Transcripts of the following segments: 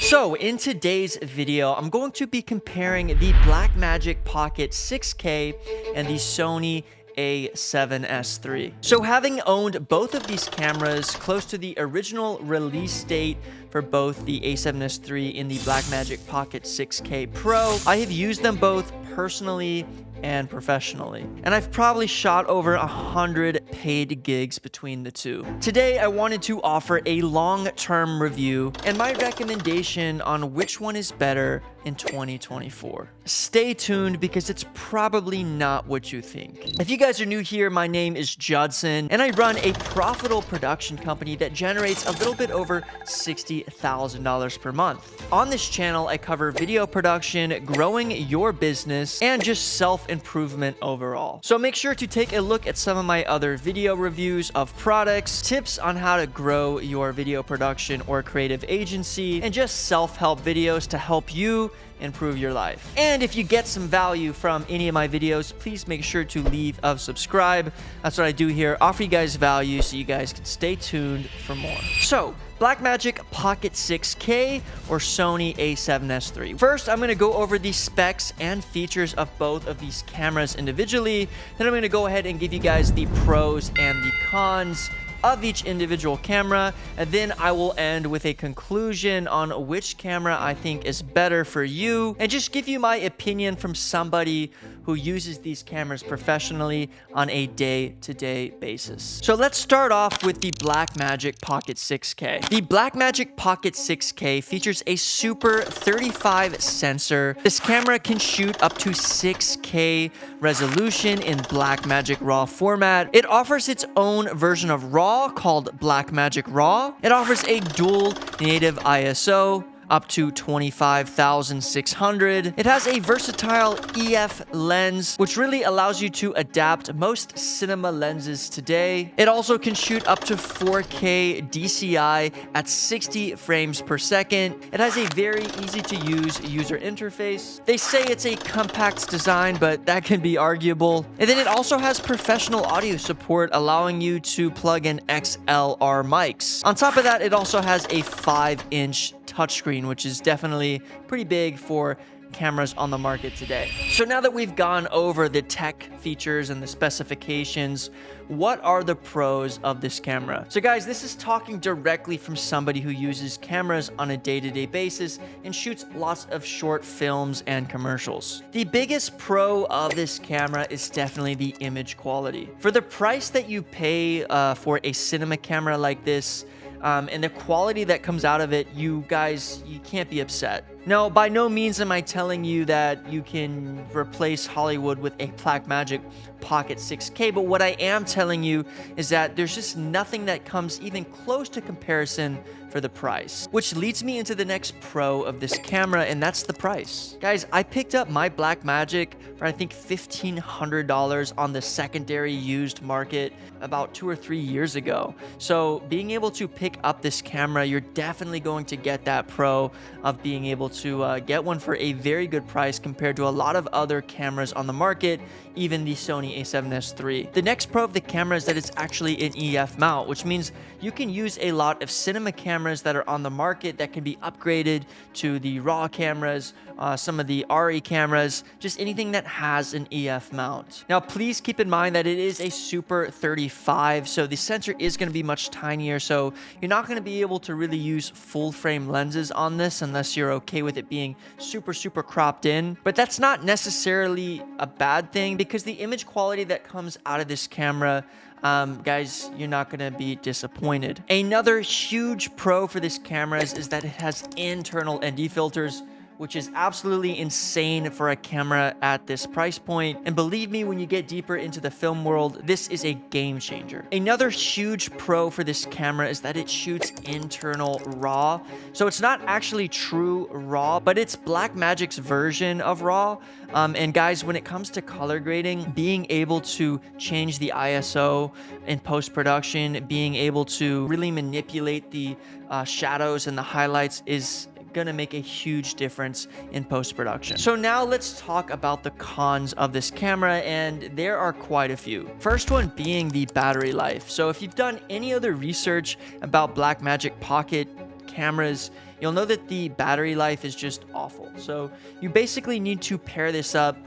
So in today's video, I'm going to be comparing the Blackmagic Pocket 6K and the Sony A7S III. So having owned both of these cameras close to the original release date for both the A7S III and the Blackmagic Pocket 6K Pro, I have used them both personally and professionally. And I've probably shot over 100 paid gigs between the two. Today, I wanted to offer a long-term review and my recommendation on which one is better in 2024. Stay tuned because it's probably not what you think. If you guys are new here, my name is Judson and I run a profitable production company that generates a little bit over $60,000 per month. On this channel, I cover video production, growing your business, and just self-improvement overall. So make sure to take a look at some of my other video reviews of products, tips on how to grow your video production or creative agency, and just self-help videos to help you improve your life. And if you get some value from any of my videos, please make sure to leave a subscribe. That's what I do here, offer you guys value so you guys can stay tuned for more. So Blackmagic Pocket 6K or Sony A7S III. First, I'm going to go over the specs and features of both of these cameras individually. Then I'm going to go ahead and give you guys the pros and the cons of each individual camera, and then I will end with a conclusion on which camera I think is better for you and just give you my opinion from somebody who uses these cameras professionally on a day-to-day basis. So let's start off with the Blackmagic Pocket 6K. The Blackmagic Pocket 6K features a Super 35 sensor. This camera can shoot up to 6K resolution in Blackmagic RAW format. It offers its own version of RAW called Blackmagic RAW. It offers a dual native ISO up to 25,600. It has a versatile EF lens, which really allows you to adapt most cinema lenses today. It also can shoot up to 4K DCI at 60 frames per second. It has a very easy to use user interface. They say it's a compact design, but that can be arguable. And then it also has professional audio support, allowing you to plug in XLR mics. On top of that, it also has a 5-inch touchscreen, which is definitely pretty big for cameras on the market today. So now that we've gone over the tech features and the specifications, what are the pros of this camera? So guys, this is talking directly from somebody who uses cameras on a day-to-day basis and shoots lots of short films and commercials. The biggest pro of this camera is definitely the image quality. For the price that you pay for a cinema camera like this, and the quality that comes out of it, you can't be upset. Now, by no means am I telling you that you can replace Hollywood with a Blackmagic Pocket 6K, but what I am telling you is that there's just nothing that comes even close to comparison for the price. Which leads me into the next pro of this camera, and that's the price. Guys, I picked up my Blackmagic for I think $1,500 on the secondary used market about 2 or 3 years ago. So being able to pick up this camera, you're definitely going to get that pro of being able to get one for a very good price compared to a lot of other cameras on the market, even the Sony A7S III. The next pro of the camera is that it's actually an EF mount, which means you can use a lot of cinema cameras that are on the market that can be upgraded to the RAW cameras, some of the RE cameras, just anything that has an EF mount. Now, please keep in mind that it is a Super 35, so the sensor is going to be much tinier, so you're not going to be able to really use full frame lenses on this unless you're okay with it being super cropped in. But that's not necessarily a bad thing because the image quality that comes out of this camera, guys, you're not going to be disappointed. Another huge pro for this camera is that it has internal ND filters, which is absolutely insane for a camera at this price point. And believe me, when you get deeper into the film world, this is a game changer. Another huge pro for this camera is that it shoots internal RAW. So it's not actually true RAW, but it's Blackmagic's version of RAW. And guys, when it comes to color grading, being able to change the ISO in post-production, being able to really manipulate the shadows and the highlights is gonna make a huge difference in post-production. So now let's talk about the cons of this camera, and there are quite a few. First one being the battery life. So if you've done any other research about Blackmagic Pocket cameras, you'll know that the battery life is just awful. So you basically need to pair this up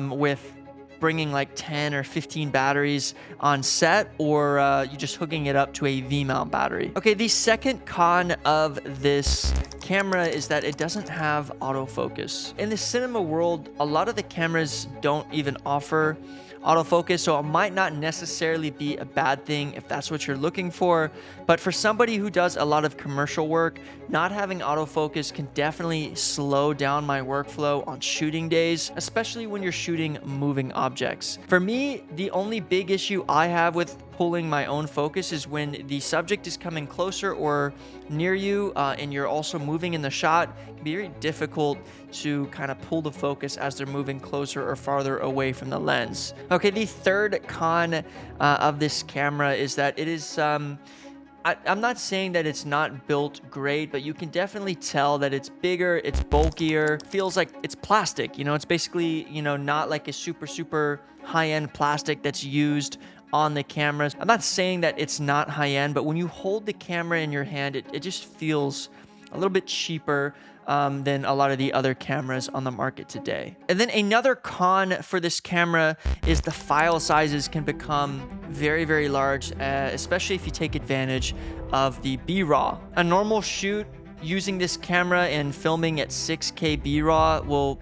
with bringing like 10 or 15 batteries on set, or you just hooking it up to a V-mount battery. Okay, the second con of this camera is that it doesn't have autofocus. In the cinema world, a lot of the cameras don't even offer autofocus, so it might not necessarily be a bad thing if that's what you're looking for. But for somebody who does a lot of commercial work, not having autofocus can definitely slow down my workflow on shooting days, especially when you're shooting moving objects. For me, the only big issue I have with pulling my own focus is when the subject is coming closer or near you and you're also moving in the shot. It can be very difficult to kind of pull the focus as they're moving closer or farther away from the lens. Okay, the third con of this camera is that it is I'm not saying that it's not built great, but you can definitely tell that it's bigger, it's bulkier, feels like it's plastic. You know, it's basically, you know, not like a super high-end plastic that's used on the cameras. I'm not saying that it's not high-end, but when you hold the camera in your hand, it just feels a little bit cheaper than a lot of the other cameras on the market today. And then another con for this camera is the file sizes can become very large, especially if you take advantage of the B-RAW. A normal shoot using this camera and filming at 6K B-RAW will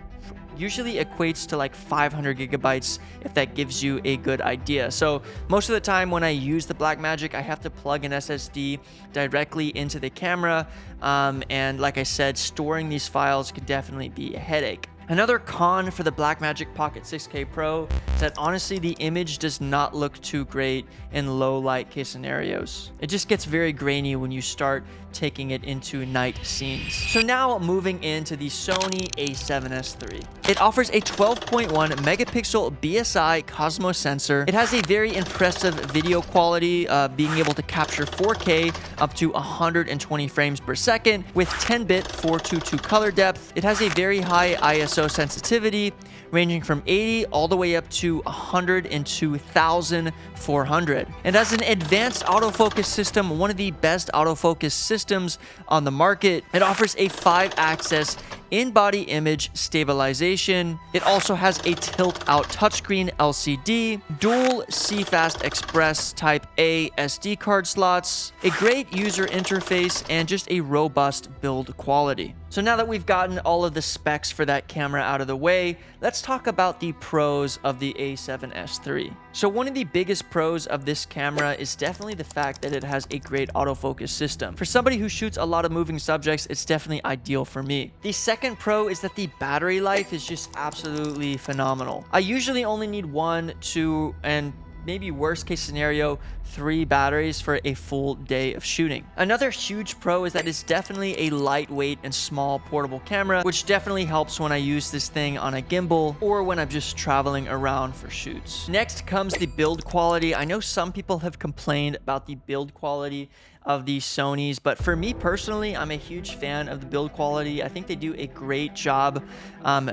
usually equates to like 500 gigabytes if that gives you a good idea. So most of the time when I use the Blackmagic, I have to plug an SSD directly into the camera. And like I said, storing these files can definitely be a headache. Another con for the Blackmagic Pocket 6K Pro is that honestly the image does not look too great in low light case scenarios. It just gets very grainy when you start taking it into night scenes. So now moving into the Sony A7S III. It offers a 12.1 megapixel BSI Cosmos sensor. It has a very impressive video quality, being able to capture 4K up to 120 frames per second with 10-bit 422 color depth. It has a very high ISO sensitivity ranging from 80 all the way up to 102,400. And as an advanced autofocus system, one of the best autofocus systems on the market, it offers a 5-axis in-body image stabilization. It also has a tilt-out touchscreen LCD, dual CFast Express Type A SD card slots, a great user interface, and just a robust build quality. So now that we've gotten all of the specs for that camera out of the way, let's talk about the pros of the A7S III. So one of the biggest pros of this camera is definitely the fact that it has a great autofocus system. For somebody who shoots a lot of moving subjects, it's definitely ideal for me. The second pro is that the battery life is just absolutely phenomenal. I usually only need 1, 2, and maybe worst case scenario, 3 batteries for a full day of shooting. Another huge pro is that it's definitely a lightweight and small portable camera, which definitely helps when I use this thing on a gimbal or when I'm just traveling around for shoots. Next comes the build quality. I know some people have complained about the build quality of these Sonys, but for me personally, I'm a huge fan of the build quality. I think they do a great job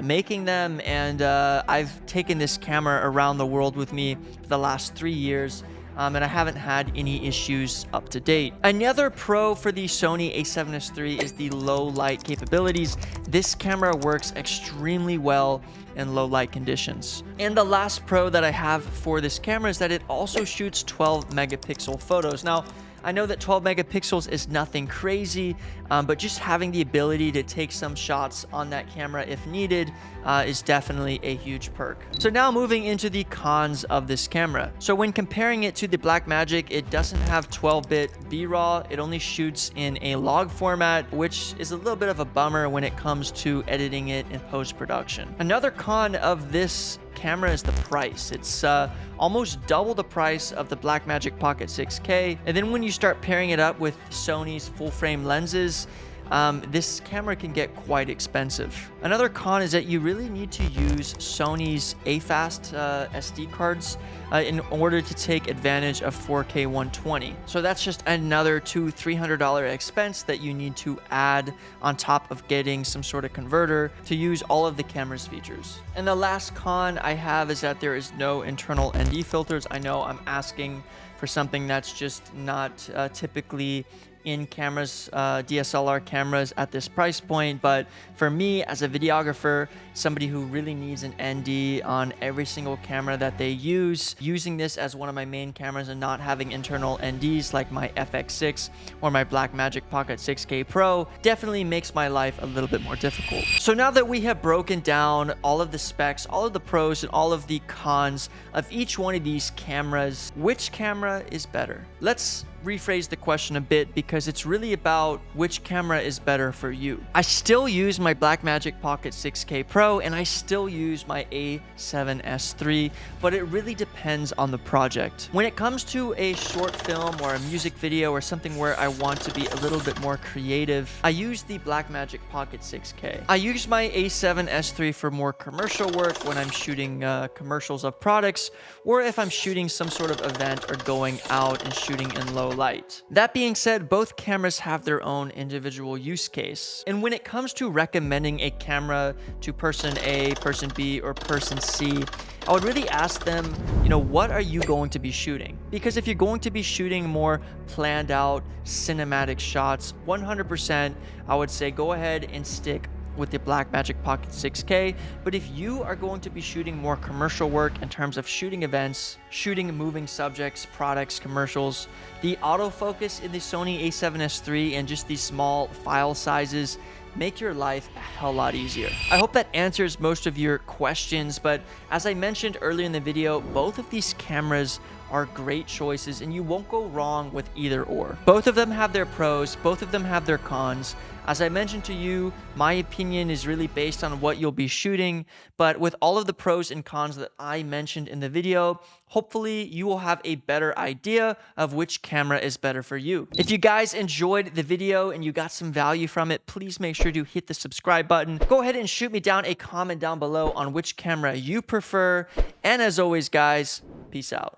making them, and I've taken this camera around the world with me for the last 3 years, and I haven't had any issues up to date. Another pro for the Sony A7S III is the low light capabilities. This camera works extremely well in low light conditions. And the last pro that I have for this camera is that it also shoots 12 megapixel photos. Now, I know that 12 megapixels is nothing crazy, but just having the ability to take some shots on that camera if needed is definitely a huge perk. So now moving into the cons of this camera. So when comparing it to the Blackmagic, it doesn't have 12-bit B-RAW. It only shoots in a log format, which is a little bit of a bummer when it comes to editing it in post-production. Another con of this camera is the price. It's almost double the price of the Blackmagic Pocket 6K. And then when you start pairing it up with Sony's full-frame lenses, this camera can get quite expensive. Another con is that you really need to use Sony's A-Fast SD cards in order to take advantage of 4K 120. So that's just another $200-300 expense that you need to add on top of getting some sort of converter to use all of the camera's features. And the last con I have is that there is no internal ND filters. I know I'm asking for something that's just not typically in cameras, DSLR cameras at this price point, but for me as a videographer, somebody who really needs an ND on every single camera that they use, using this as one of my main cameras and not having internal NDs like my FX6 or my Blackmagic Pocket 6K Pro definitely makes my life a little bit more difficult. So now that we have broken down all of the specs, all of the pros and all of the cons of each one of these cameras, which camera is better? Let's rephrase the question a bit, because it's really about which camera is better for you. I still use my Blackmagic Pocket 6K Pro and I still use my A7S III, but it really depends on the project. When it comes to a short film or a music video or something where I want to be a little bit more creative, I use the Blackmagic Pocket 6K. I use my A7S III for more commercial work when I'm shooting commercials of products, or if I'm shooting some sort of event or going out and shooting in low light. That being said, both cameras have their own individual use case. And when it comes to recommending a camera to person A, person B, or person C, I would really ask them, what are you going to be shooting? Because if you're going to be shooting more planned out cinematic shots, 100%, I would say go ahead and stick with the Blackmagic Pocket 6K. But if you are going to be shooting more commercial work in terms of shooting events, shooting moving subjects, products, commercials, the autofocus in the Sony A7S III and just these small file sizes make your life a hell lot easier. I hope that answers most of your questions, but as I mentioned earlier in the video, both of these cameras are great choices and you won't go wrong with either or. Both of them have their pros, both of them have their cons. As I mentioned to you, my opinion is really based on what you'll be shooting, but with all of the pros and cons that I mentioned in the video, hopefully you will have a better idea of which camera is better for you. If you guys enjoyed the video and you got some value from it, please make sure to hit the subscribe button. Go ahead and shoot me down a comment down below on which camera you prefer. And as always, guys, peace out.